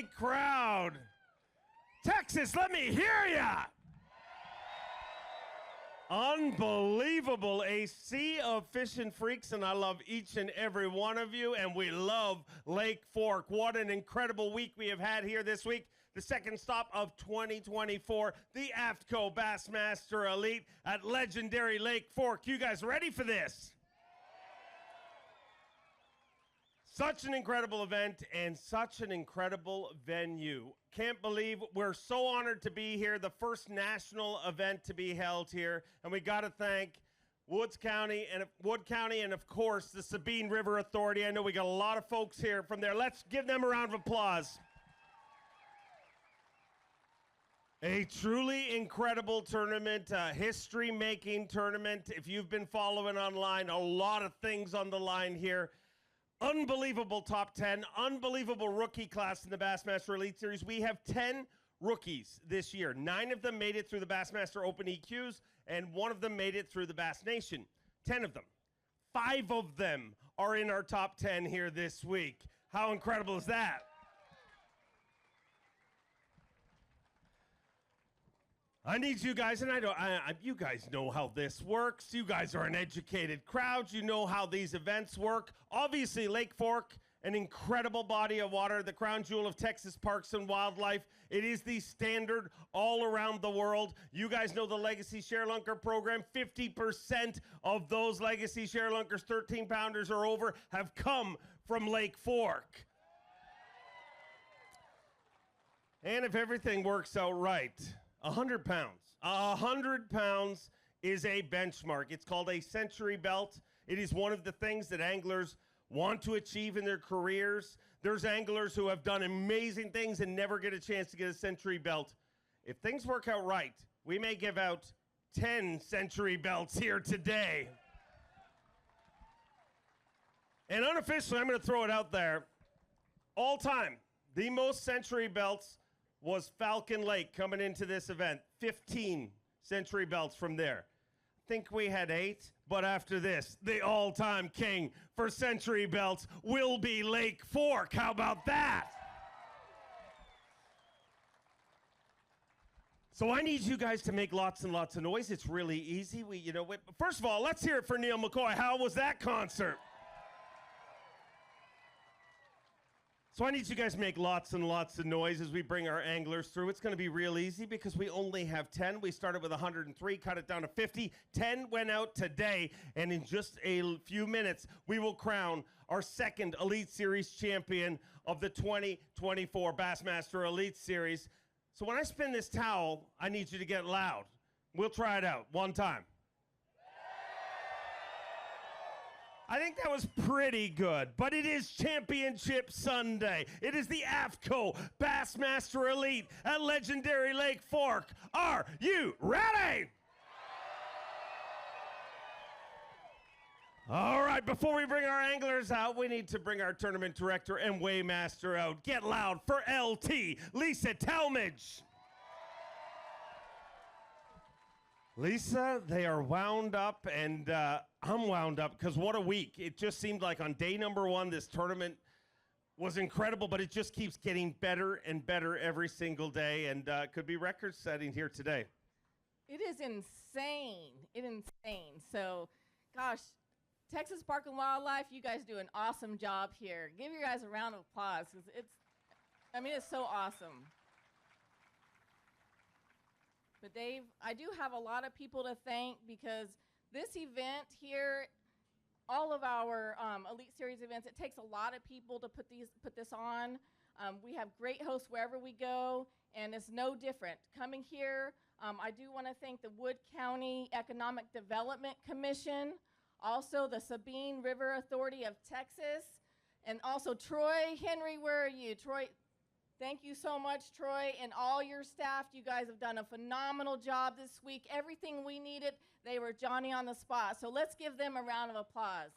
Lake crowd. Texas, let me hear ya. Unbelievable, a sea of fishing freaks, and I love each and every one of you, and we love Lake Fork. What an incredible week we have had here this week. The second stop of 2024, the AFTCO Bassmaster Elite at legendary Lake Fork. You guys ready for this? Such an incredible event and such an incredible venue. Can't believe we're so honored to be here, the first national event to be held here. And we got to thank Wood County and of course the Sabine River Authority. I know we got a lot of folks here from there. Let's give them a round of applause. A truly incredible tournament, a history-making tournament. If you've been following online, a lot of things on the line here. Unbelievable top 10, unbelievable rookie class in the Bassmaster Elite Series. We have 10 rookies this year. 9 of them made it through the Bassmaster Open EQs, and 1 of them made it through the Bass Nation. 10 of them. 5 of them are in our top 10 here this week. How incredible is that? I need you guys, and you guys know how this works. You guys are an educated crowd. You know how these events work. Obviously, Lake Fork, an incredible body of water, the crown jewel of Texas parks and wildlife. It is the standard all around the world. You guys know the Legacy Sharelunker program. 50% of those Legacy Sharelunkers, 13-pounders or over, have come from Lake Fork. And if everything works out right, 100 pounds. 100 pounds is a benchmark. It's called a century belt. It is one of the things that anglers want to achieve in their careers. There's anglers who have done amazing things and never get a chance to get a century belt. If things work out right, we may give out 10 century belts here today. And unofficially, I'm going to throw it out there. All time, the most century belts was Falcon Lake coming into this event. 15 century belts from there. I think we had 8, but after this, the all-time king for century belts will be Lake Fork. How about that? So I need you guys to make lots and lots of noise. It's really easy. First of all, let's hear it for Neil McCoy. How was that concert? So I need you guys to make lots and lots of noise as we bring our anglers through. It's going to be real easy because we only have 10. We started with 103, cut it down to 50. 10 went out today, and in just a few minutes, we will crown our second Elite Series champion of the 2024 Bassmaster Elite Series. So when I spin this towel, I need you to get loud. We'll try it out one time. I think that was pretty good, but it is Championship Sunday. It is the AFTCO Bassmaster Elite at legendary Lake Fork. Are you ready? All right, before we bring our anglers out, we need to bring our tournament director and weighmaster out. Get loud for LT, Lisa Talmadge. Lisa, they are wound up, and I'm wound up because what a week. It just seemed like on day number 1, this tournament was incredible, but it just keeps getting better and better every single day, and could be record-setting here today. It is insane. It's insane. So, gosh, Texas Park and Wildlife, you guys do an awesome job here. Give you guys a round of applause because it's so awesome. But Dave, I do have a lot of people to thank because this event here, all of our Elite Series events, it takes a lot of people to put this on. We have great hosts wherever we go, and it's no different. Coming here, I do want to thank the Wood County Economic Development Commission, also the Sabine River Authority of Texas, and also Troy Henry, where are you? Troy, thank you so much, Troy, and all your staff. You guys have done a phenomenal job this week. Everything we needed, they were Johnny on the spot. So let's give them a round of applause.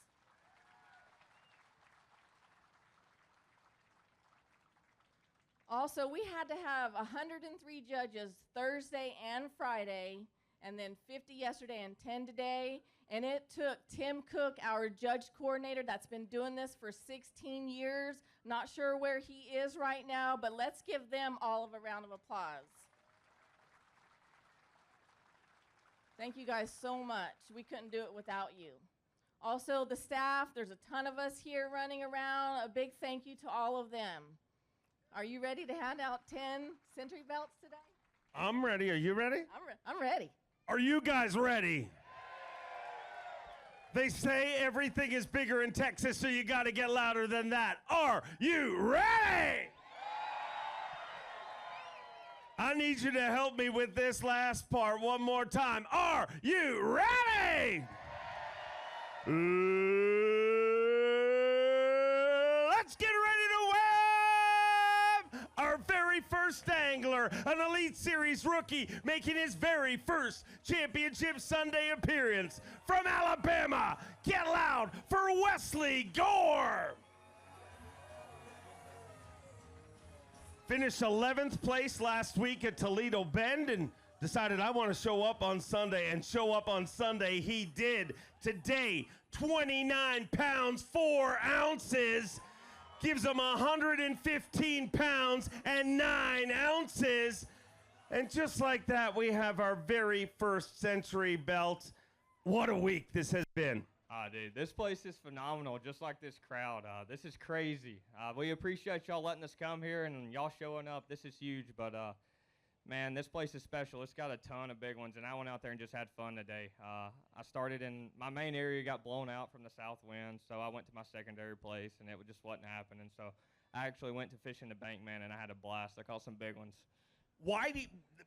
Also, we had to have 103 judges Thursday and Friday, and then 50 yesterday and 10 today. And it took Tim Cook, our judge coordinator that's been doing this for 16 years. Not sure where he is right now, but let's give them all of a round of applause. Thank you guys so much. We couldn't do it without you. Also, the staff, there's a ton of us here running around. A big thank you to all of them. Are you ready to hand out 10 century belts today? I'm ready. Are you ready? I'm ready. Are you guys ready? They say everything is bigger in Texas, so you got to get louder than that. Are you ready? I need you to help me with this last part one more time. Are you ready? Let's get ready to wave our very first angler, an Elite Series rookie, making his very first championship Sunday appearance from Alabama. Get loud for Wesley Go. Finished 11th place last week at Toledo Bend and decided I want to show up on Sunday, and show up on Sunday he did. Today, 29 pounds, 4 ounces. Gives him 115 pounds and 9 ounces. And just like that, we have our very first century belt. What a week this has been. Dude, this place is phenomenal, just like this crowd. This is crazy. We appreciate y'all letting us come here and y'all showing up. This is huge, but man, this place is special. It's got a ton of big ones, and I went out there and just had fun today. I started in my main area, got blown out from the south wind, so I went to my secondary place, and it just wasn't happening. So I actually went to fishing the bank, man, and I had a blast. I caught some big ones.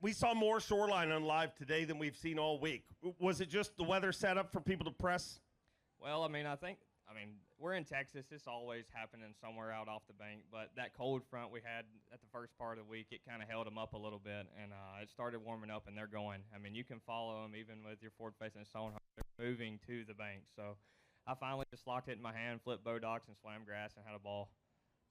We saw more shoreline on live today than we've seen all week. Was it just the weather set up for people to press? Well, I mean, we're in Texas. It's always happening somewhere out off the bank. But that cold front we had at the first part of the week, it kind of held them up a little bit. And it started warming up, and they're going. I mean, you can follow them even with your forward-facing stone. They're moving to the bank. So I finally just locked it in my hand, flipped bow docks, and swam grass and had a ball.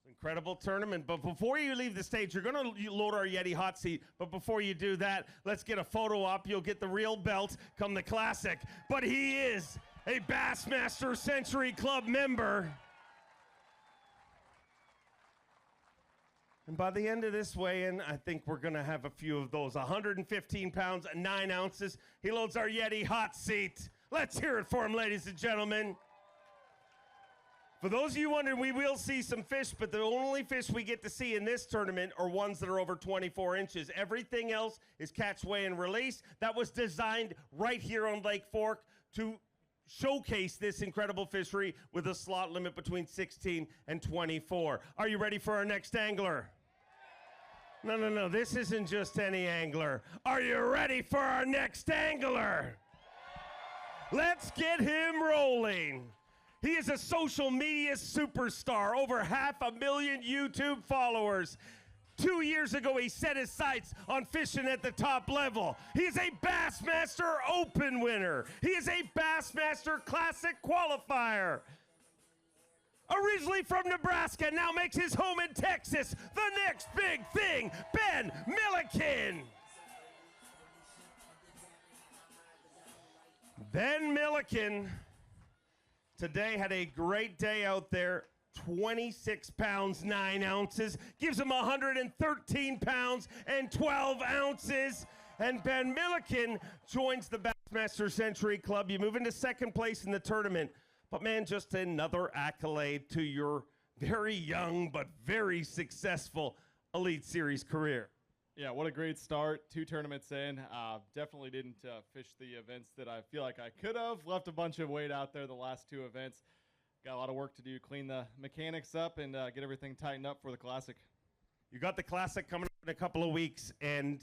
Incredible tournament. But before you leave the stage, you're going to load our Yeti hot seat. But before you do that, let's get a photo op. You'll get the real belt come the classic. But he is a Bassmaster Century Club member. And by the end of this weigh-in, I think we're going to have a few of those. 115 pounds, 9 ounces. He loads our Yeti hot seat. Let's hear it for him, ladies and gentlemen. For those of you wondering, we will see some fish, but the only fish we get to see in this tournament are ones that are over 24 inches. Everything else is catch, weigh, and release. That was designed right here on Lake Fork to showcase this incredible fishery with a slot limit between 16 and 24. Are you ready for our next angler? No, this isn't just any angler. Are you ready for our next angler? Let's get him rolling. He is a social media superstar, over 500,000 YouTube followers. 2 years ago, he set his sights on fishing at the top level. He is a Bassmaster Open winner. He is a Bassmaster Classic qualifier. Originally from Nebraska, now makes his home in Texas. The next big thing, Ben Milliken. Ben Milliken today had a great day out there. 26 pounds, 9 ounces. Gives him 113 pounds and 12 ounces. And Ben Milliken joins the Bassmaster Century Club. You move into second place in the tournament. But man, just another accolade to your very young but very successful Elite Series career. Yeah, what a great start. 2 tournaments in. Definitely didn't fish the events that I feel like I could have. Left a bunch of weight out there the last 2 events. Got a lot of work to do, clean the mechanics up and get everything tightened up for the Classic. You got the Classic coming up in a couple of weeks, and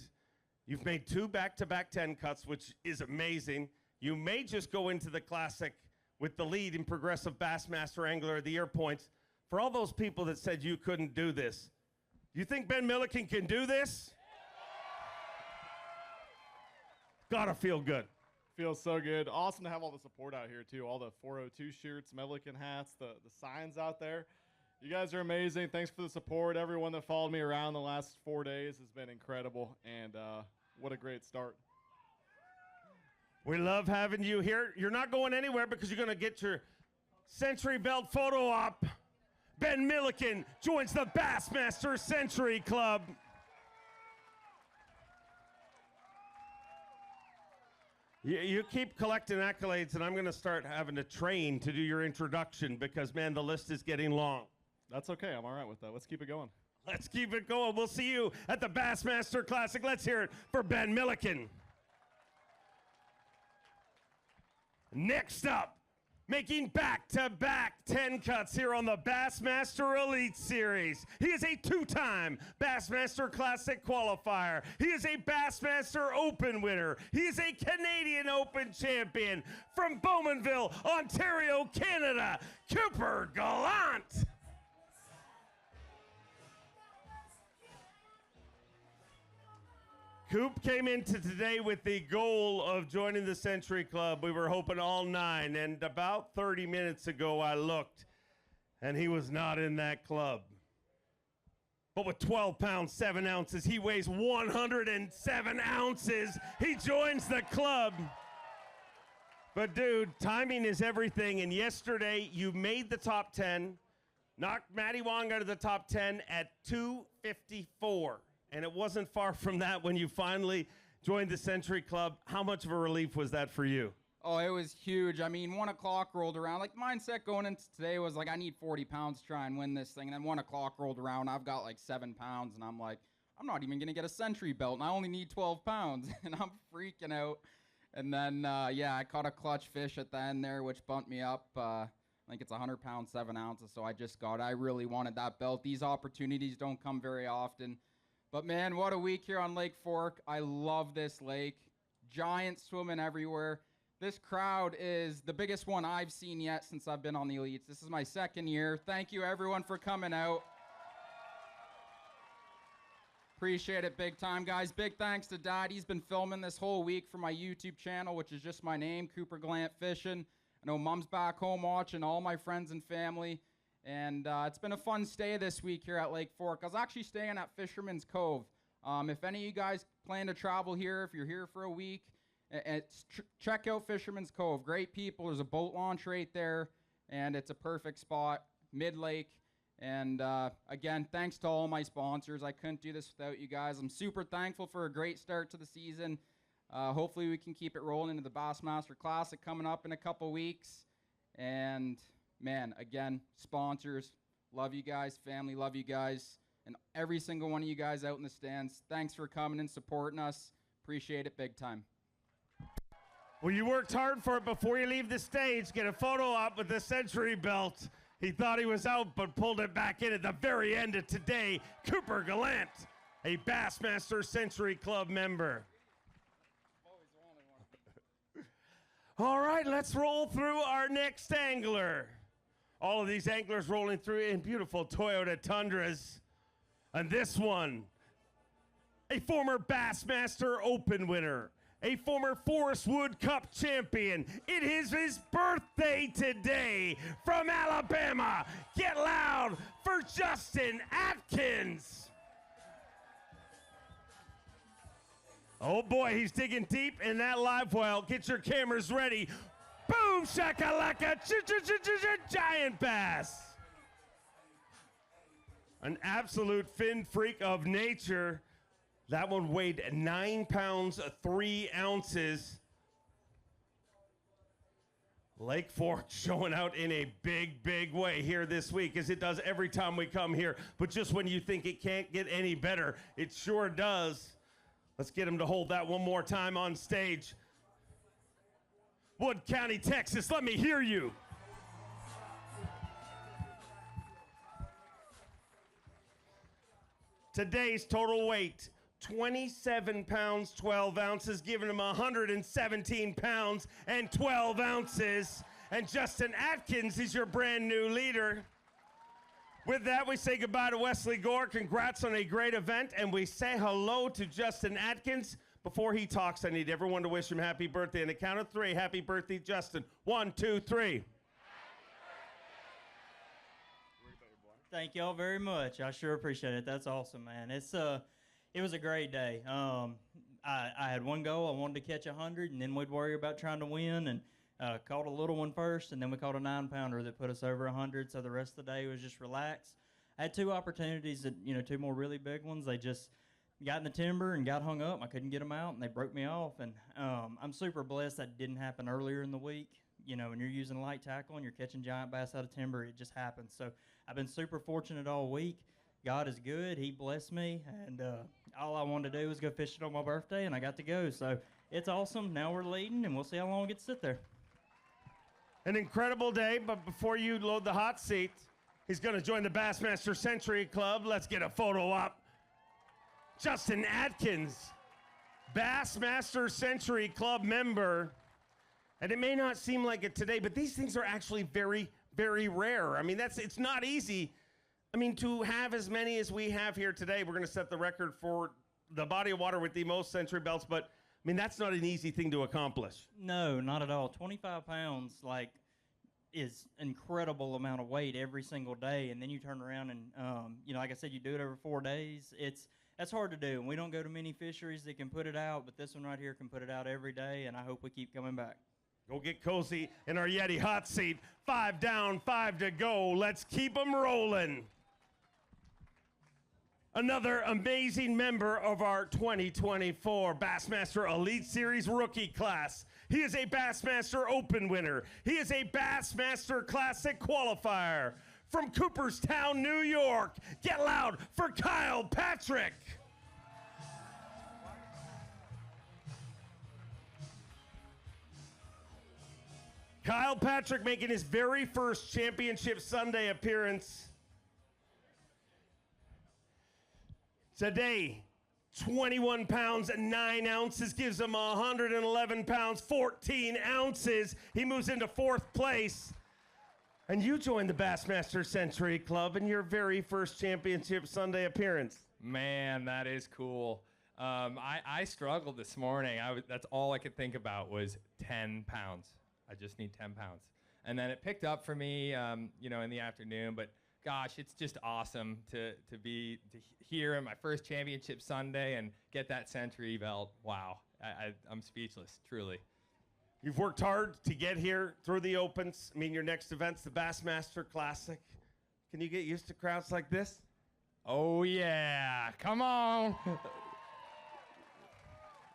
you've made 2 back-to-back 10 cuts, which is amazing. You may just go into the Classic with the lead in Progressive Bassmaster Angler of the Year points. For all those people that said you couldn't do this, you think Ben Milliken can do this? Gotta feel good. Feels so good. Awesome to have all the support out here, too. All the 402 shirts, Milliken hats, the signs out there. You guys are amazing. Thanks for the support. Everyone that followed me around the last 4 days has been incredible, and what a great start. We love having you here. You're not going anywhere because you're going to get your Century Belt photo op. Ben Milliken joins the Bassmaster Century Club. You keep collecting accolades, and I'm going to start having to train to do your introduction because, man, the list is getting long. That's okay. I'm all right with that. Let's keep it going. Let's keep it going. We'll see you at the Bassmaster Classic. Let's hear it for Ben Milliken. Next up, making back-to-back 10 cuts here on the Bassmaster Elite Series. He is a two-time Bassmaster Classic qualifier. He is a Bassmaster Open winner. He is a Canadian Open champion from Bowmanville, Ontario, Canada, Cooper Gallant. Coop came into today with the goal of joining the Century Club. We were hoping all 9, and about 30 minutes ago I looked, and he was not in that club. But with 12 pounds, 7 ounces, he weighs 107 ounces. He joins the club. But dude, timing is everything, and yesterday you made the top 10, knocked Matty Wong out of the top 10 at 254. And it wasn't far from that when you finally joined the Century Club. How much of a relief was that for you? Oh, it was huge. I mean, 1 o'clock rolled around. Like, mindset going into today was like, I need 40 pounds to try and win this thing. And then 1 o'clock rolled around. I've got like 7 pounds. And I'm like, I'm not even going to get a Century belt. And I only need 12 pounds. And I'm freaking out. And then, yeah, I caught a clutch fish at the end there, which bumped me up. I think it's 100 pounds, 7 ounces. So I really wanted that belt. These opportunities don't come very often. But, man, what a week here on Lake Fork. I love this lake. Giants swimming everywhere. This crowd is the biggest one I've seen yet since I've been on the Elites. This is my 2nd year. Thank you, everyone, for coming out. Appreciate it big time, guys. Big thanks to Dad. He's been filming this whole week for my YouTube channel, which is just my name, Cooper Gallant Fishing. I know Mom's back home watching, all my friends and family. And it's been a fun stay this week here at Lake Fork. I was actually staying at Fisherman's Cove. If any of you guys plan to travel here, if you're here for a week, check out Fisherman's Cove. Great people. There's a boat launch right there, and it's a perfect spot, mid-lake. And again, thanks to all my sponsors. I couldn't do this without you guys. I'm super thankful for a great start to the season. Hopefully we can keep it rolling into the Bassmaster Classic coming up in a couple weeks. And man, again, sponsors, love you guys. Family, love you guys. And every single one of you guys out in the stands, thanks for coming and supporting us. Appreciate it big time. Well, you worked hard for it. Before you leave the stage, get a photo op with the Century belt. He thought he was out, but pulled it back in at the very end of today. Cooper Gallant, a Bassmaster Century Club member. All right, let's roll through our next angler. All of these anglers rolling through in beautiful Toyota Tundras. And this one, a former Bassmaster Open winner, a former Forest Wood Cup champion. It is his birthday today from Alabama. Get loud for Justin Atkins. Oh boy, he's digging deep in that live well. Get your cameras ready. Boom, shakalaka, giant bass. An absolute fin freak of nature. That one weighed 9 pounds, 3 ounces. Lake Fork showing out in a big, big way here this week, as it does every time we come here. But just when you think it can't get any better, it sure does. Let's get him to hold that one more time on stage. Wood County, Texas, let me hear you. Today's total weight, 27 pounds, 12 ounces, giving him 117 pounds and 12 ounces. And Justin Atkins is your brand new leader. With that, we say goodbye to Wesley Go. Congrats on a great event, and we say hello to Justin Atkins. Before he talks, I need everyone to wish him happy birthday. On the count of 3, happy birthday, Justin. 1, 2, 3. Thank y'all very much. I sure appreciate it. That's awesome, man. It was a great day. I had one goal. I wanted to catch 100, and then we'd worry about trying to win. And caught a little one first, and then we caught a 9-pounder that put us over 100. So the rest of the day was just relaxed. I had 2 opportunities, that 2 more really big ones. They just got in the timber and got hung up. I couldn't get them out, and they broke me off. And I'm super blessed that didn't happen earlier in the week. When you're using light tackle and you're catching giant bass out of timber, it just happens. So I've been super fortunate all week. God is good. He blessed me, and all I wanted to do was go fishing on my birthday, and I got to go. So it's awesome. Now we're leading, and we'll see how long it gets to sit there. An incredible day, but before you load the hot seat, he's going to join the Bassmaster Century Club. Let's get a photo up. Justin Atkins, Bassmaster Century Club member. And it may not seem like it today, but these things are actually very, very rare. I mean, it's not easy. I mean, to have as many as we have here today, we're going to set the record for the body of water with the most century belts, but I mean, that's not an easy thing to accomplish. No, not at all. 25 pounds, is incredible amount of weight every single day, and then you turn around and, like I said, you do it over 4 days. That's hard to do, and we don't go to many fisheries that can put it out, but this one right here can put it out every day, and I hope we keep coming back. Go get cozy in our Yeti hot seat. 5 down, 5 to go. Let's keep them rolling. Another amazing member of our 2024 Bassmaster Elite Series rookie class. He is a Bassmaster Open winner. He is a Bassmaster Classic qualifier. From Cooperstown, New York, get loud for Kyle Patrick. Kyle Patrick making his very first Championship Sunday appearance. Today, 21 pounds and 9 ounces gives him 111 pounds, 14 ounces. He moves into 4th place. And you joined the Bassmaster Century Club in your very first Championship Sunday appearance. Man, that is cool. I struggled this morning. That's all I could think about was 10 pounds. I just need 10 pounds. And then it picked up for me, in the afternoon. But gosh, it's just awesome to be here in my first Championship Sunday and get that century belt. Wow, I'm speechless, truly. You've worked hard to get here through the Opens. I mean, your next event's the Bassmaster Classic. Can you get used to crowds like this? Oh yeah, come on.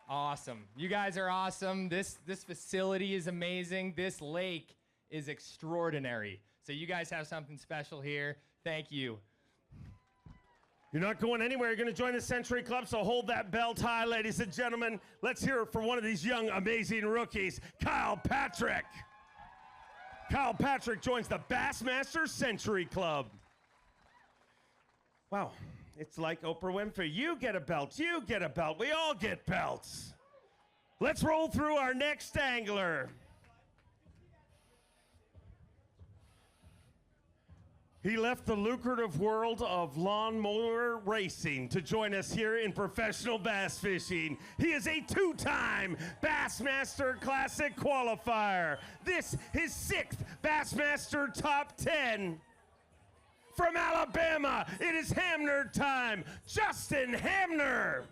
Awesome. You guys are awesome. This facility is amazing. This lake is extraordinary. So you guys have something special here. Thank you. You're not going anywhere. You're going to join the Century Club, so hold that belt high, ladies and gentlemen. Let's hear it for one of these young, amazing rookies, Kyle Patrick. Kyle Patrick joins the Bassmaster Century Club. Wow, it's like Oprah Winfrey. You get a belt, you get a belt, we all get belts. Let's roll through our next angler. He left the lucrative world of lawnmower racing to join us here in professional bass fishing. He is a 2-time Bassmaster Classic qualifier. This his 6th Bassmaster Top 10. From Alabama, it is Hamner time. Justin Hamner.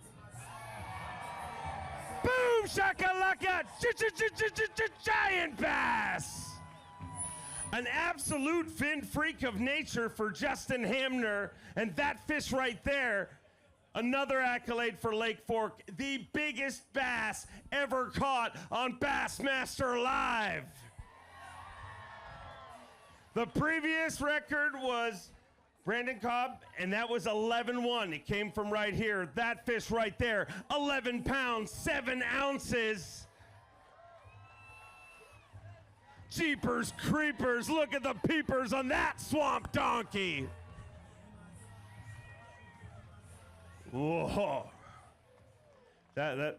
Boom, shakalaka, giant bass. An absolute fin freak of nature for Justin Hamner, and that fish right there, another accolade for Lake Fork, the biggest bass ever caught on Bassmaster Live. The previous record was Brandon Cobb, and that was 11-1. It came from right here. That fish right there, 11 pounds, 7 ounces. Jeepers creepers, look at the peepers on that swamp donkey. Whoa. That's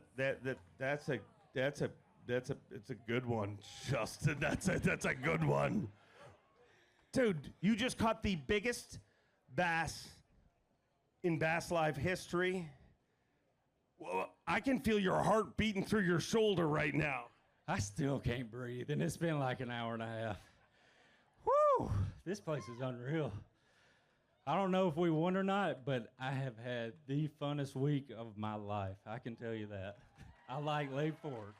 a good one, Justin. That's a good one. Dude, you just caught the biggest bass in Bass Live history. Well, I can feel your heart beating through your shoulder right now. I still can't breathe, and it's been like an hour and a half. Woo! This place is unreal. I don't know if we won or not, but I have had the funnest week of my life. I can tell you that. I like Lake Fork.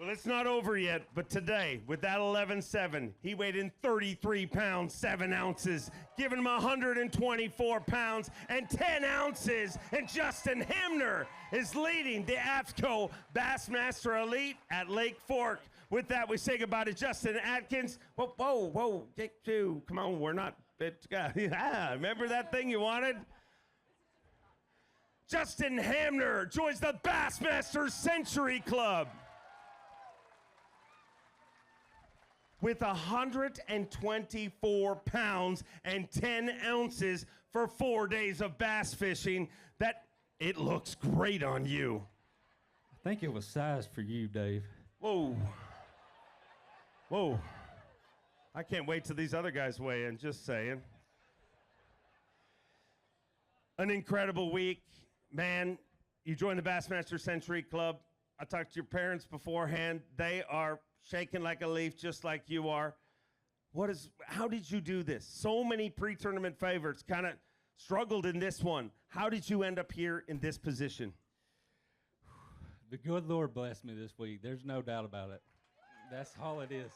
Well, it's not over yet, but today, with that 11.7, he weighed in 33 pounds, 7 ounces, giving him 124 pounds and 10 ounces. And Justin Hamner is leading the AFTCO Bassmaster Elite at Lake Fork. With that, we say goodbye to Justin Atkins. Whoa, whoa, whoa, take 2. Come on, we're not fit. Yeah, remember that thing you wanted? Justin Hamner joins the Bassmaster Century Club with 124 pounds and 10 ounces for 4 days of bass fishing. That it looks great on you. I think it was size for you, Dave. Whoa. Whoa. I can't wait till these other guys weigh in, just saying. An incredible week. Man, you joined the Bassmaster Century Club. I talked to your parents beforehand. They are shaking like a leaf, just like you are. How did you do this? So many pre-tournament favorites kind of struggled in this one. How did you end up here in this position? The good Lord blessed me this week. There's no doubt about it. That's all it is.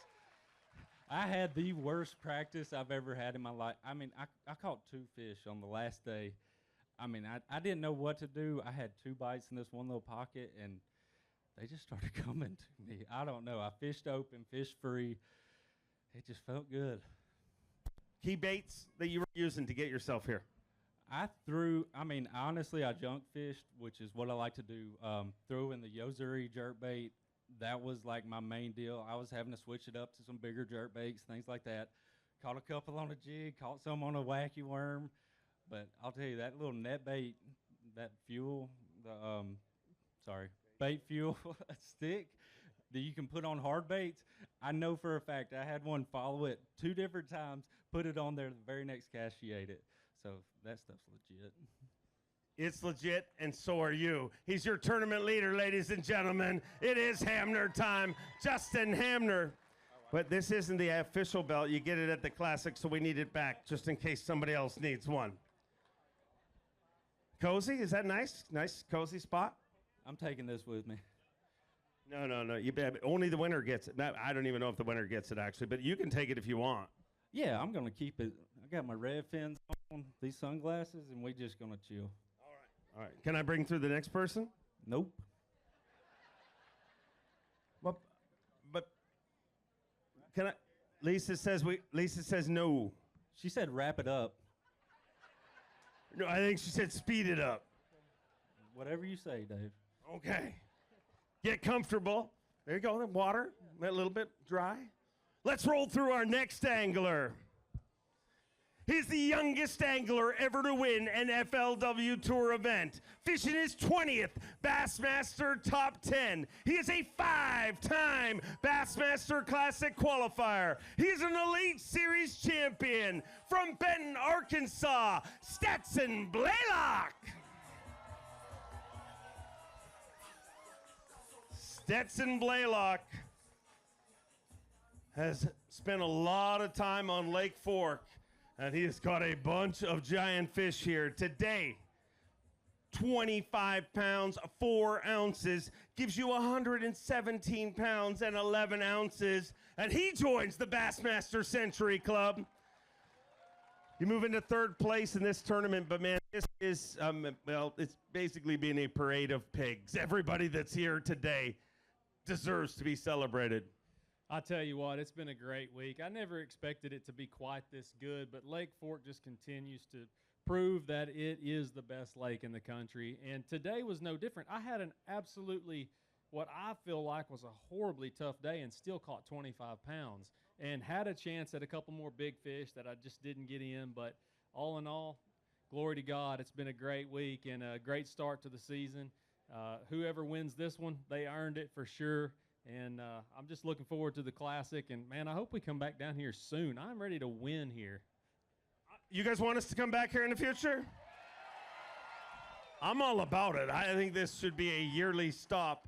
I had the worst practice I've ever had in my life. I mean, I caught 2 fish on the last day. I mean, I didn't know what to do. I had 2 bites in this one little pocket, and they just started coming to me. I don't know. I fished open, fished free. It just felt good. Key baits that you were using to get yourself here? Honestly, I junk fished, which is what I like to do. Threw in the Yozuri jerkbait. That was like my main deal. I was having to switch it up to some bigger jerkbaits, things like that. Caught a couple on a jig, caught some on a wacky worm. But I'll tell you, that little net bait, that fuel, bait fuel stick that you can put on hard baits, I know for a fact I had one follow it 2 different times, put it on there, the very next cast she ate it. So that stuff's legit. It's legit, and so are you. He's your tournament leader, ladies and gentlemen. It is Hamner time. Justin Hamner. But this isn't the official belt. You get it at the Classic, so we need it back just in case somebody else needs one. Cozy, is that nice? Nice, cozy spot? I'm taking this with me. No. Only the winner gets it. I don't even know if the winner gets it, actually, but you can take it if you want. Yeah, I'm going to keep it. I got my red fins on, these sunglasses, and we just going to chill. All right. Can I bring through the next person? Nope. But can I? Lisa says no. She said wrap it up. No, I think she said speed it up. Whatever you say, Dave. Okay. Get comfortable. There you go. The water, a little bit dry. Let's roll through our next angler. He's the youngest angler ever to win an FLW Tour event, fishing his 20th Bassmaster Top 10. He is a 5-time Bassmaster Classic qualifier. He's an Elite Series champion from Benton, Arkansas, Staton Block. Stetson Blaylock has spent a lot of time on Lake Fork, and he has caught a bunch of giant fish here. Today, 25 pounds, 4 ounces, gives you 117 pounds and 11 ounces, and he joins the Bassmaster Century Club. You move into 3rd place in this tournament, but man, this is, it's basically being a parade of pigs. Everybody that's here today deserves to be celebrated. I'll tell you what, it's been a great week. I never expected it to be quite this good, but Lake Fork just continues to prove that it is the best lake in the country, and today was no different. I had an absolutely, what I feel like was a horribly tough day and still caught 25 pounds and had a chance at a couple more big fish that I just didn't get in, but all in all, glory to God, it's been a great week and a great start to the season. Whoever wins this one, they earned it for sure. And I'm just looking forward to the Classic. And, man, I hope we come back down here soon. I'm ready to win here. You guys want us to come back here in the future? I'm all about it. I think this should be a yearly stop.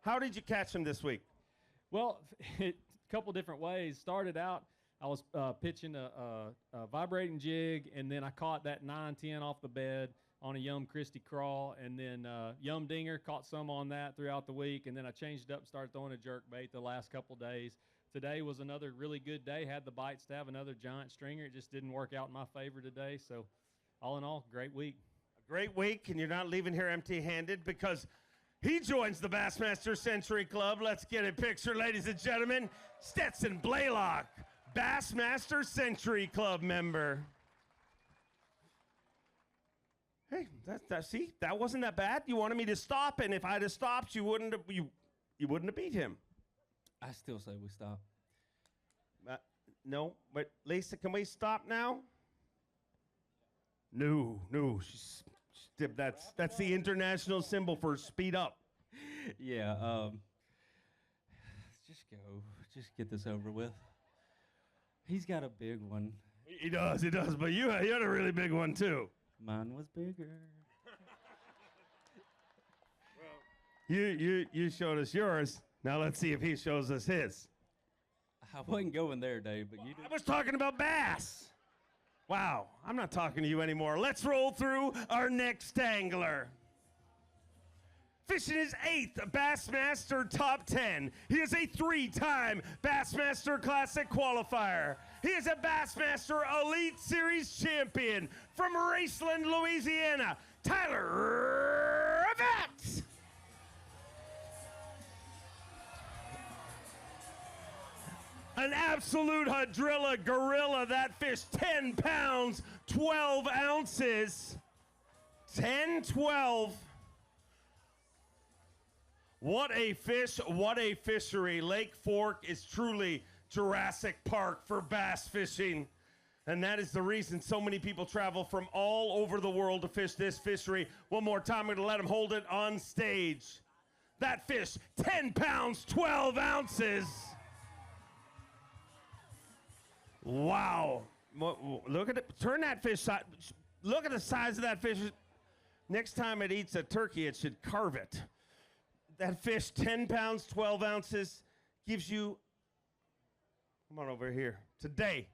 How did you catch him this week? Well, a couple different ways. Started out I was pitching a vibrating jig, and then I caught that 9-10 off the bed on a Yum Christie crawl, and then Yum Dinger, caught some on that throughout the week, and then I changed it up and started throwing a jerk bait the last couple days. Today was another really good day. Had the bites to have another giant stringer. It just didn't work out in my favor today. So all in all, great week. A great week, and you're not leaving here empty-handed because he joins the Bassmaster Century Club. Let's get a picture, ladies and gentlemen. Stetson Blaylock, Bassmaster Century Club member. Hey, see, that wasn't that bad. You wanted me to stop, and if I'd have stopped, you wouldn't have beat him. I still say we stop. No, but Lisa, can we stop now? No, that's the international symbol for speed up. Yeah, just go. Just get this over with. He's got a big one. He does, but you had a really big one, too. Mine was bigger. You showed us yours. Now let's see if he shows us his. I wasn't going there, Dave, but you did. I was talking about bass. Wow, I'm not talking to you anymore. Let's roll through our next angler. Fishing his 8th Bassmaster Top 10. He is a 3-time Bassmaster Classic qualifier. He is a Bassmaster Elite Series champion from Raceland, Louisiana, Tylerrette. An absolute hadrilla gorilla. That fish, 10 pounds, 12 ounces. 10, 12. What a fish, what a fishery. Lake Fork is truly Jurassic Park for bass fishing. And that is the reason so many people travel from all over the world to fish this fishery. One more time, we're going to let him hold it on stage. That fish, 10 pounds, 12 ounces. Wow. Look at it. Turn that fish side. Look at the size of that fish. Next time it eats a turkey, it should carve it. That fish, 10 pounds, 12 ounces, gives you, come on over here, today,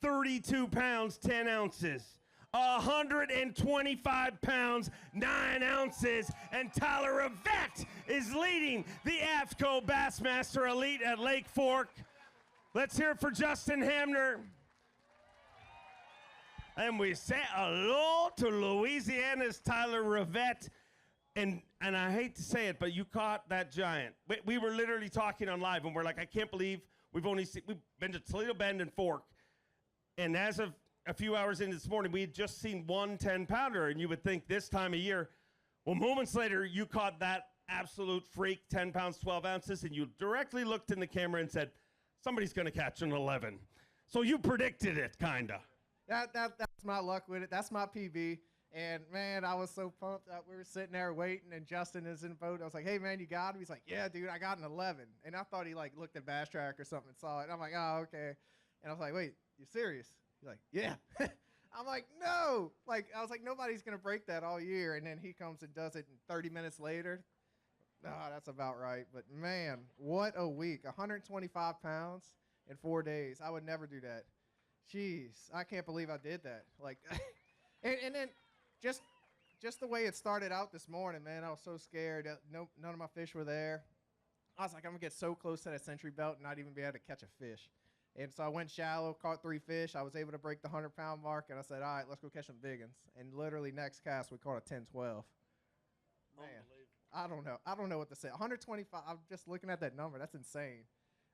32 pounds, 10 ounces, 125 pounds, 9 ounces, and Tylerrette is leading the AFTCO Bassmaster Elite at Lake Fork. Let's hear it for Justin Hamner. And we say hello to Louisiana's Tylerrette. And I hate to say it, but you caught that giant. We were literally talking on live, and we're like, I can't believe we've been to Toledo Bend and Fork. And as of a few hours into this morning, we had just seen one 10-pounder, and you would think this time of year. Well, moments later, you caught that absolute freak, 10 pounds, 12 ounces, and you directly looked in the camera and said, somebody's going to catch an 11. So you predicted it, kind of. That's my luck with it. That's my PB. And, man, I was so pumped. We were sitting there waiting, and Justin is in the boat. I was like, hey, man, you got him? He's like, yeah, dude, I got an 11. And I thought he, looked at Bass Track or something and saw it. And I'm like, oh, okay. And I was like, wait, you serious? He's like, yeah. I'm like, no. I was like, nobody's going to break that all year. And then he comes and does it 30 minutes later. That's about right. But, man, what a week. 125 pounds in 4 days. I would never do that. Jeez, I can't believe I did that. And then just the way it started out this morning, man, I was so scared. None of my fish were there. I was like, I'm going to get so close to that century belt and not even be able to catch a fish. And so I went shallow, caught 3 fish. I was able to break the 100-pound mark, and I said, all right, let's go catch some big ones. And literally next cast, we caught a 10-12. Man. I don't know what to say. 125, I'm just looking at that number. That's insane.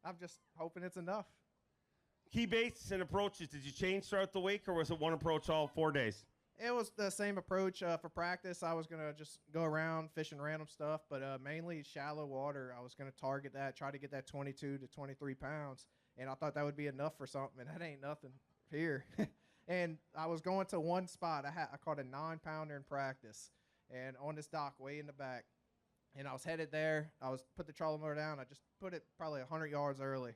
I'm just hoping it's enough. Key baits and approaches, did you change throughout the week, or was it one approach all 4 days? It was the same approach for practice. I was going to just go around fishing random stuff, but mainly shallow water. I was going to target that, try to get that 22 to 23 pounds, and I thought that would be enough for something, and that ain't nothing here. And I was going to one spot. I caught a 9-pounder in practice, and on this dock way in the back. And I was headed there. I put the trolling motor down. I just put it probably 100 yards early.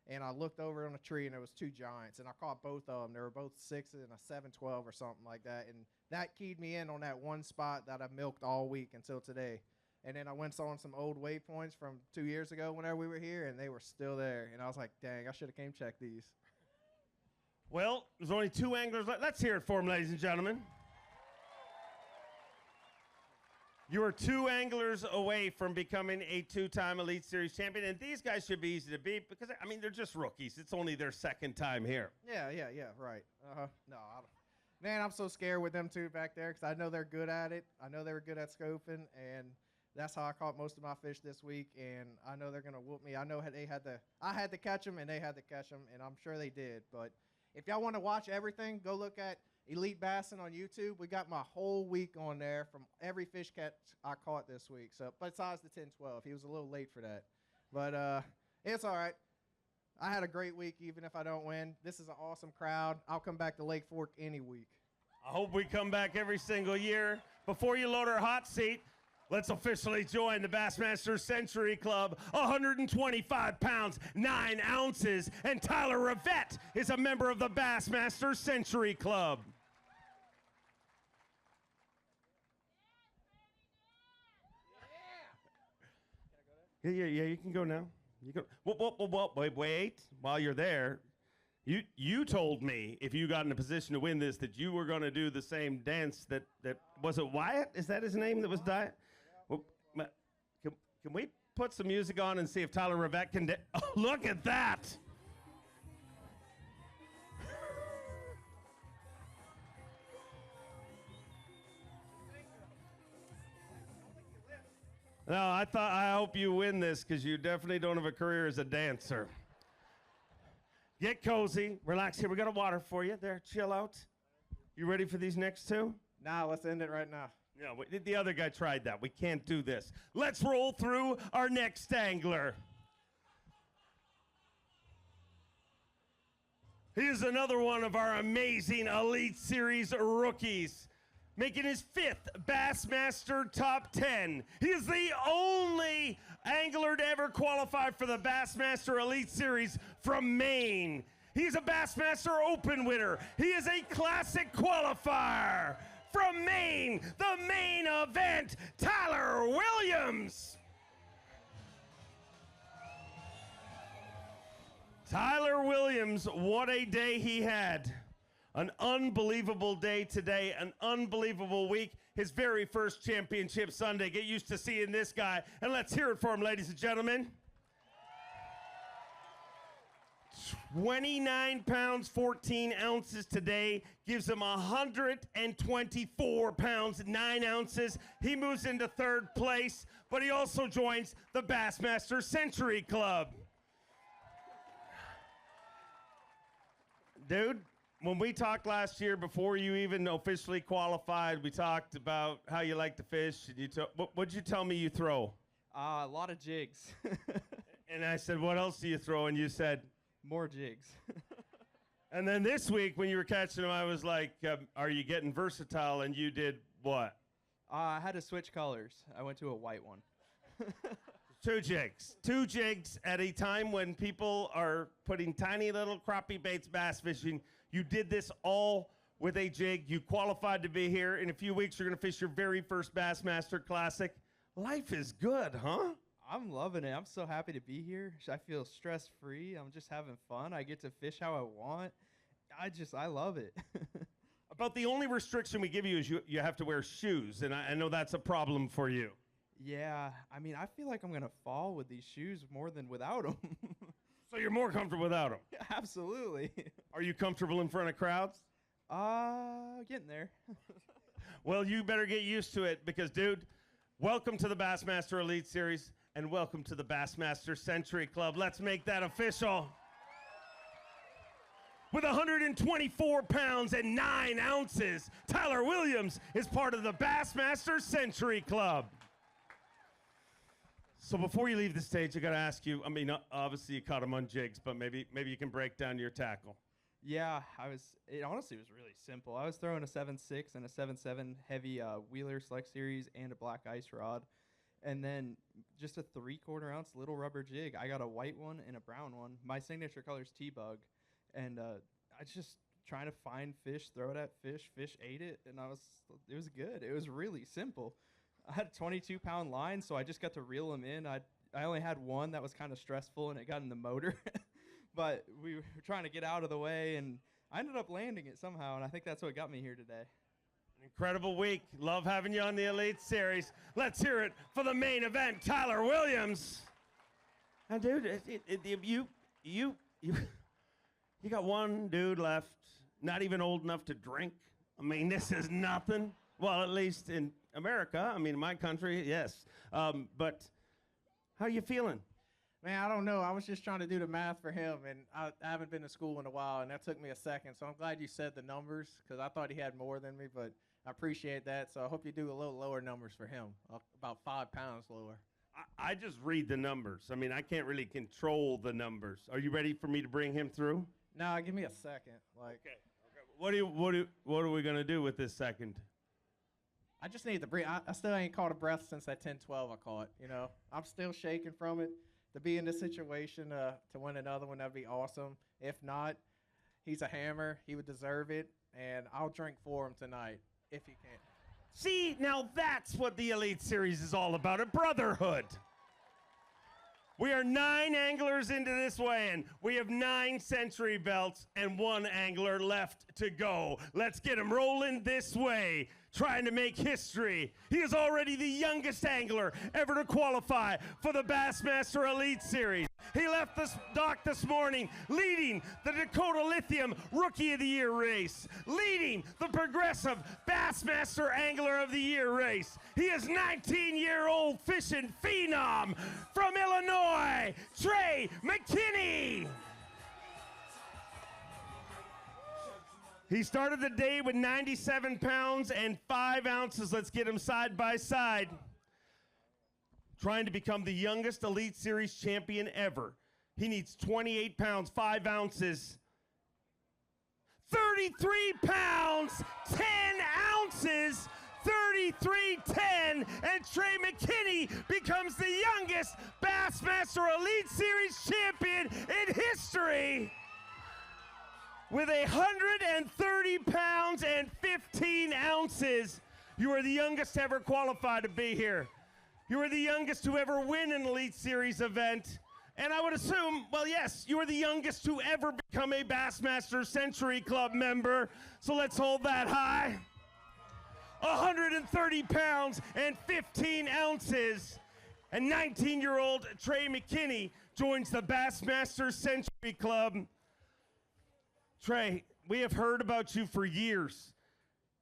And I looked over on a tree, and there was 2 giants. And I caught both of them. They were both 6 and a 7-12 or something like that. And that keyed me in on that one spot that I milked all week until today. And then I went on some old waypoints from 2 years ago whenever we were here, and they were still there. And I was like, dang, I should have came check these. Well, there's only 2 anglers left. Let's hear it for him, ladies and gentlemen. You are 2 anglers away from becoming a 2-time Elite Series champion, and these guys should be easy to beat because, I mean, they're just rookies. It's only their 2nd time here. Yeah, right. No, I don't. Man, I'm so scared with them 2 back there because I know they're good at it. I know they were good at scoping, and that's how I caught most of my fish this week, and I know they're going to whoop me. I know I had to catch them, and they had to catch them, and I'm sure they did. But if y'all want to watch everything, go look at Elite Bassing on YouTube. We got my whole week on there from every fish catch I caught this week. So besides the 10-12, he was a little late for that, but it's all right. I had a great week, even if I don't win. This is an awesome crowd. I'll come back to Lake Fork any week. I hope we come back every single year. Before you load our hot seat, let's officially join the Bassmaster Century Club. 125 pounds, 9 ounces, and Tylerrette is a member of the Bassmaster Century Club. Yeah, you can go now. You go. Wait. While you're there, you told me if you got in a position to win this that you were going to do the same dance that was it Wyatt? Is that his name that was diet? Well, can we put some music on and see if Tylerrette can? Oh, look at that! No, I hope you win this because you definitely don't have a career as a dancer. Get cozy, relax. Here, we got a water for you. There, chill out. You ready for these next 2? Nah, let's end it right now. Yeah, the other guy tried that. We can't do this. Let's roll through our next angler. He is another one of our amazing Elite Series rookies, making his 5th Bassmaster Top 10. He is the only angler to ever qualify for the Bassmaster Elite Series from Maine. He's a Bassmaster Open winner. He is a Classic qualifier from Maine, the main event, Tyler Williams. Tyler Williams, what a day he had. An unbelievable day today, an unbelievable week. His very first championship Sunday. Get used to seeing this guy, and let's hear it for him, ladies and gentlemen. 29 pounds, 14 ounces today, gives him 124 pounds, 9 ounces. He moves into 3rd place, but he also joins the Bassmaster Century Club. Dude, when we talked last year, before you even officially qualified, we talked about how you like to fish. And what'd you tell me you throw? A lot of jigs. And I said, what else do you throw? And you said? More jigs. And then this week, when you were catching them, I was like, are you getting versatile? And you did what? I had to switch colors. I went to a white one. 2 jigs. 2 jigs at a time when people are putting tiny little crappie baits bass fishing. You did this all with a jig. You qualified to be here. In a few weeks, you're going to fish your very first Bassmaster Classic. Life is good, huh? I'm loving it. I'm so happy to be here. I feel stress-free. I'm just having fun. I get to fish how I want. I love it. About the only restriction we give you is you have to wear shoes, and I know that's a problem for you. Yeah, I mean, I feel like I'm going to fall with these shoes more than without them. So you're more comfortable without them? Absolutely. Are you comfortable in front of crowds? Getting there. Well, you better get used to it because, dude, welcome to the Bassmaster Elite Series and welcome to the Bassmaster Century Club. Let's make that official. With 124 pounds and 9 ounces, Tyler Williams is part of the Bassmaster Century Club. So before you leave the stage, I got to ask you, I mean, obviously you caught him on jigs, but maybe you can break down your tackle. Yeah, it honestly was really simple. I was throwing a 7.6 and a 7.7 heavy Wheeler Select Series and a black ice rod. And then just a 3/4 ounce little rubber jig. I got a white one and a brown one. My signature color is T-Bug. And I just trying to find fish, throw it at fish. Fish ate it, and it was good. It was really simple. I had a 22-pound line, so I just got to reel them in. I only had one that was kind of stressful, and it got in the motor. But we were trying to get out of the way, and I ended up landing it somehow, and I think that's what got me here today. Incredible week. Love having you on the Elite Series. Let's hear it for the main event, Tyler Williams. And dude, you got one dude left, not even old enough to drink. I mean, this is nothing. Well, at least in America. I mean, in my country, yes. But how you feeling? Man, I don't know. I was just trying to do the math for him, and I haven't been to school in a while, and that took me a second. So I'm glad you said the numbers, because I thought he had more than me, but I appreciate that. So I hope you do a little lower numbers for him, about 5 pounds lower. I just read the numbers. I mean, I can't really control the numbers. Are you ready for me to bring him through? No, give me a second. Like, okay. What are we gonna do with this second? I just need to breathe. I still ain't caught a breath since that 10-12 I caught. You know, I'm still shaking from it. To be in this situation to win another one, that'd be awesome. If not, he's a hammer. He would deserve it, and I'll drink for him tonight if he can. See, now that's what the Elite Series is all about, a brotherhood. We are 9 anglers into this weigh-in. We have 9 century belts and 1 angler left to go. Let's get him rolling this way, trying to make history. He is already the youngest angler ever to qualify for the Bassmaster Elite Series. He left the dock this morning leading the Dakota Lithium Rookie of the Year race, leading the Progressive Bassmaster Angler of the Year race. He is 19-year-old fishing phenom from Illinois, Trey McKinny. He started the day with 97 pounds and 5 ounces. Let's get him side by side. Trying to become the youngest Elite Series champion ever. He needs 28 pounds, 5 ounces. 33 pounds, 10 ounces, 33.10, and Trey McKinny becomes the youngest Bassmaster Elite Series champion in history. With 130 pounds and 15 ounces, you are the youngest ever qualified to be here. You are the youngest to ever win an Elite Series event. And I would assume, well, yes, you are the youngest to ever become a Bassmaster Century Club member. So let's hold that high. 130 pounds and 15 ounces. And 19-year-old Trey McKinny joins the Bassmaster Century Club. Trey, we have heard about you for years.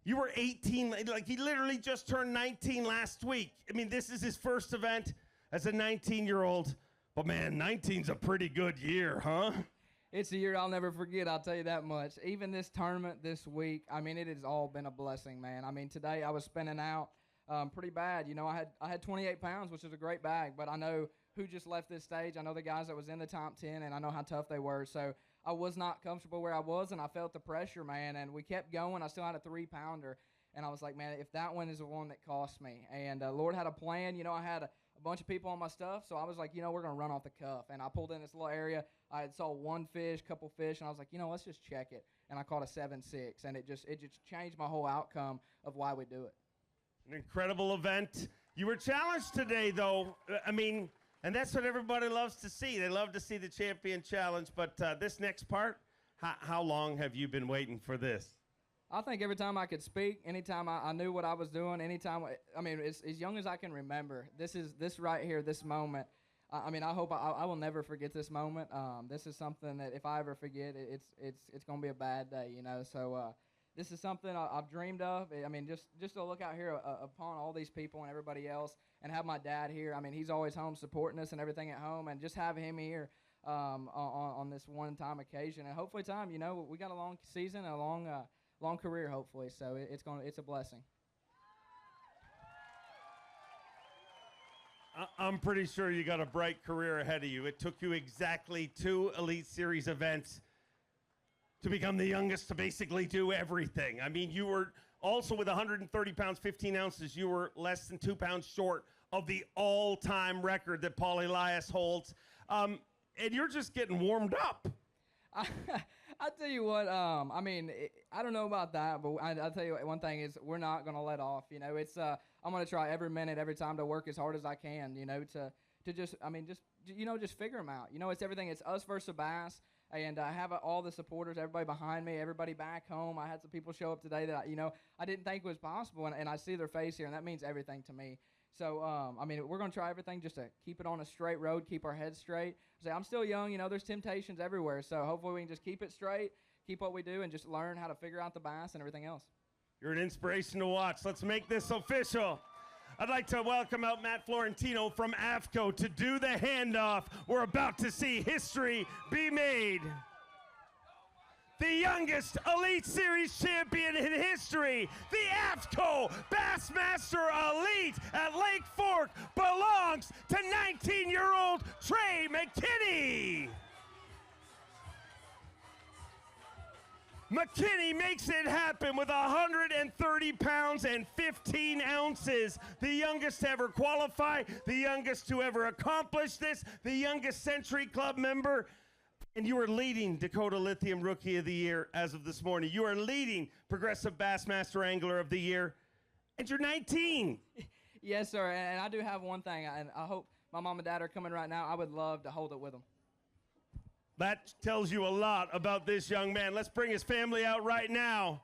You were 18, like he literally just turned 19 last week. I mean, this is his first event as a 19-year-old. But man, 19's a pretty good year, huh? It's a year I'll never forget, I'll tell you that much. Even this tournament this week, I mean, it has all been a blessing, man. I mean, today I was spinning out pretty bad. You know, I had 28 pounds, which is a great bag, but I know who just left this stage. I know the guys that was in the top 10, and I know how tough they were. So I was not comfortable where I was, and I felt the pressure, man, and we kept going. I still had a 3-pounder, and I was like, man, if that one is the one that cost me. And Lord had a plan. You know, I had a bunch of people on my stuff, so I was like, you know, we're going to run off the cuff. And I pulled in this little area. I had saw one fish, couple fish, and I was like, you know, let's just check it. And I caught a 7.6, and it just changed my whole outcome of why we do it. An incredible event. You were challenged today, though. I mean, and that's what everybody loves to see. They love to see the champion challenge. But this next part, how long have you been waiting for this? I think every time I could speak, anytime I knew what I was doing, anytime, I mean, as young as I can remember, this right here, this moment, I mean, I hope I will never forget this moment. This is something that if I ever forget, it's going to be a bad day, you know. So this is something I've dreamed of. I mean, just to look out here upon all these people and everybody else and have my dad here. I mean, he's always home supporting us and everything at home, and just have him here on this one-time occasion. And hopefully you know, we got a long season and a long career, hopefully, so it's a blessing. I'm pretty sure you got a bright career ahead of you. It took you exactly 2 Elite Series events to become the youngest to basically do everything. I mean, you were also with 130 pounds, 15 ounces, you were less than 2 pounds short of the all-time record that Paul Elias holds. And you're just getting warmed up. I tell you what, I mean, I don't know about that, but I'll tell you one thing is we're not going to let off. You know, it's I'm going to try every minute, every time to work as hard as I can, you know, to just, I mean, just, you know, just figure them out. You know, it's everything. It's us versus Bass. And I have all the supporters, everybody behind me, everybody back home. I had some people show up today that, I didn't think was possible, and I see their face here, and that means everything to me. So, we're going to try everything just to keep it on a straight road, keep our heads straight. I'm still young, there's temptations everywhere, so hopefully we can just keep it straight, keep what we do, and just learn how to figure out the bass and everything else. You're an inspiration to watch. Let's make this official. I'd like to welcome out Matt Florentino from AFTCO to do the handoff. We're about to see history be made. The youngest Elite Series champion in history, the AFTCO Bassmaster Elite at Lake Fork, belongs to 19-year-old Trey McKinny. McKinny makes it happen with 130 pounds and 15 ounces. The youngest to ever qualify, the youngest to ever accomplish this, the youngest Century Club member. And you are leading Dakota Lithium Rookie of the Year as of this morning. You are leading Progressive Bassmaster Angler of the Year. And you're 19. Yes, sir. And I do have one thing, and I hope my mom and dad are coming right now. I would love to hold it with them. That tells you a lot about this young man. Let's bring his family out right now.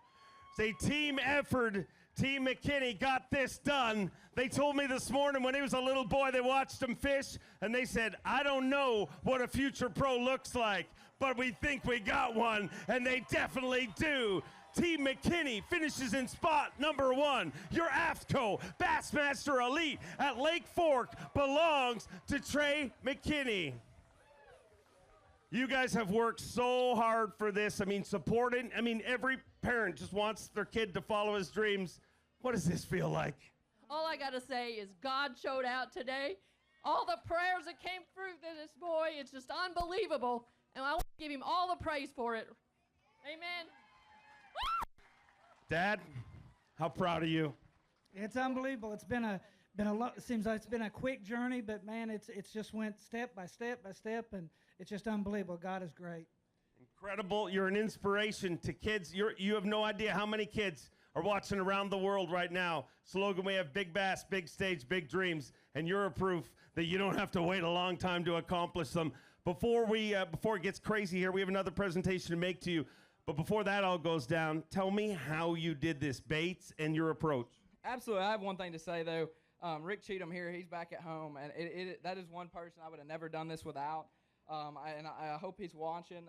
It's a team effort. Team McKinney got this done. They told me this morning when he was a little boy, they watched him fish, and they said, I don't know what a future pro looks like, but we think we got one, and they definitely do. Team McKinney finishes in spot number 1. Your AFTCO Bassmaster Elite at Lake Fork belongs to Trey McKinney. You guys have worked so hard for this. Supporting. Every parent just wants their kid to follow his dreams. What does this feel like? All I got to say is God showed out today. All the prayers that came through this boy, it's just unbelievable. And I want to give him all the praise for it. Amen. Dad, how proud of you? It's unbelievable. It's been a lot. It seems like it's been a quick journey, but man, it's just went step by step by step, and it's just unbelievable. God is great. Incredible. You're an inspiration to kids. You have no idea how many kids are watching around the world right now. Slogan, we have big bass, big stage, big dreams, and you're a proof that you don't have to wait a long time to accomplish them. Before it gets crazy here, we have another presentation to make to you. But before that all goes down, tell me how you did this, baits and your approach. Absolutely. I have one thing to say, though. Rick Cheatham here, he's back at home, and that is one person I would have never done this without. I hope he's watching.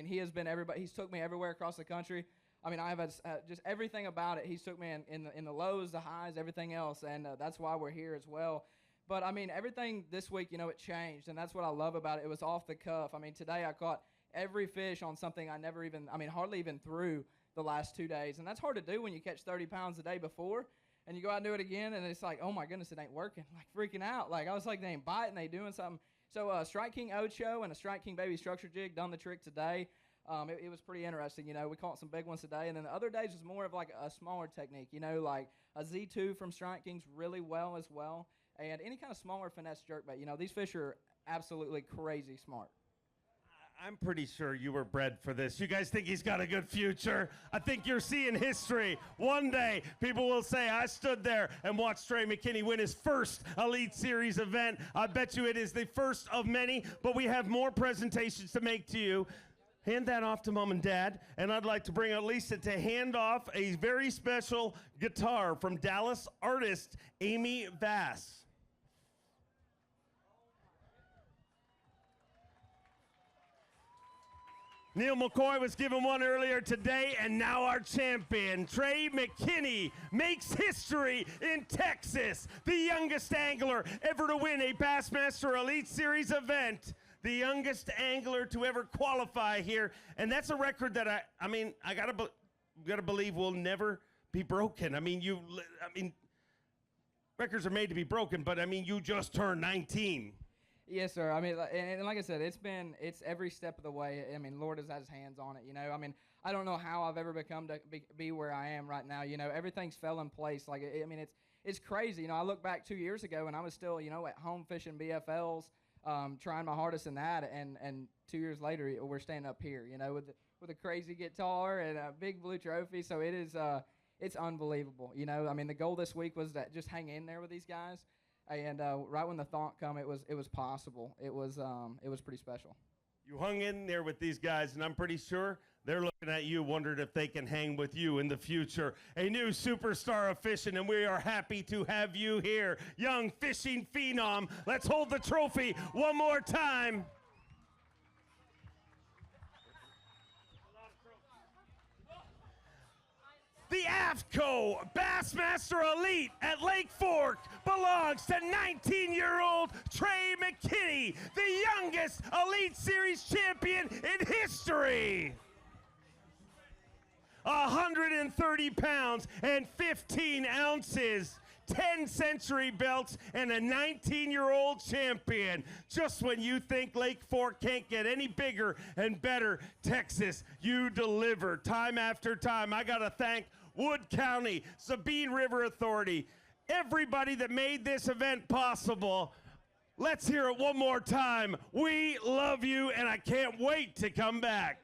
He has been everybody. He's took me everywhere across the country. I have just everything about it. He's took me in the lows, the highs, everything else, and that's why we're here as well. But everything this week, it changed, and that's what I love about it. It was off the cuff. Today I caught every fish on something I never even, hardly even threw the last 2 days, and that's hard to do when you catch 30 pounds the day before, and you go out and do it again, and it's like, oh my goodness, it ain't working. Like freaking out. Like I was like, they ain't biting, they doing something. So Strike King Ocho and a Strike King Baby Structure Jig done the trick today. It was pretty interesting. We caught some big ones today, and then the other days was more of like a smaller technique, like a Z2 from Strike King's really well as well, and any kind of smaller finesse jerkbait. These fish are absolutely crazy smart. I'm pretty sure you were bred for this. You guys think he's got a good future? I think you're seeing history. One day, people will say, I stood there and watched Trey McKinney win his first Elite Series event. I bet you it is the first of many, but we have more presentations to make to you. Hand that off to Mom and Dad, and I'd like to bring out Lisa to hand off a very special guitar from Dallas artist Amy Bass. Neil McCoy was given one earlier today, and now our champion, Trey McKinney, makes history in Texas. The youngest angler ever to win a Bassmaster Elite Series event. The youngest angler to ever qualify here. And that's a record that I gotta believe will never be broken. Records are made to be broken, but you just turned 19. Yes, sir. And like I said, it's every step of the way. Lord has had his hands on it, I don't know how I've ever become to be where I am right now. Everything's fell in place. Like, it's crazy. I look back 2 years ago and I was still, at home fishing BFLs, trying my hardest in that. And 2 years later, we're standing up here, with a crazy guitar and a big blue trophy. So it's unbelievable. The goal this week was to just hang in there with these guys. And right when the thought come, it was possible. It was pretty special. You hung in there with these guys, and I'm pretty sure they're looking at you, wondering if they can hang with you in the future. A new superstar of fishing, and we are happy to have you here. Young fishing phenom. Let's hold the trophy one more time. The AFTCO Bassmaster Elite at Lake Fork belongs to 19-year-old Trey McKinny, the youngest Elite Series champion in history. 130 pounds and 15 ounces. 10 century belts and a 19-year-old champion. Just when you think Lake Fork can't get any bigger and better, Texas, you deliver time after time. I got to thank Wood County, Sabine River Authority, everybody that made this event possible. Let's hear it one more time. We love you, and I can't wait to come back.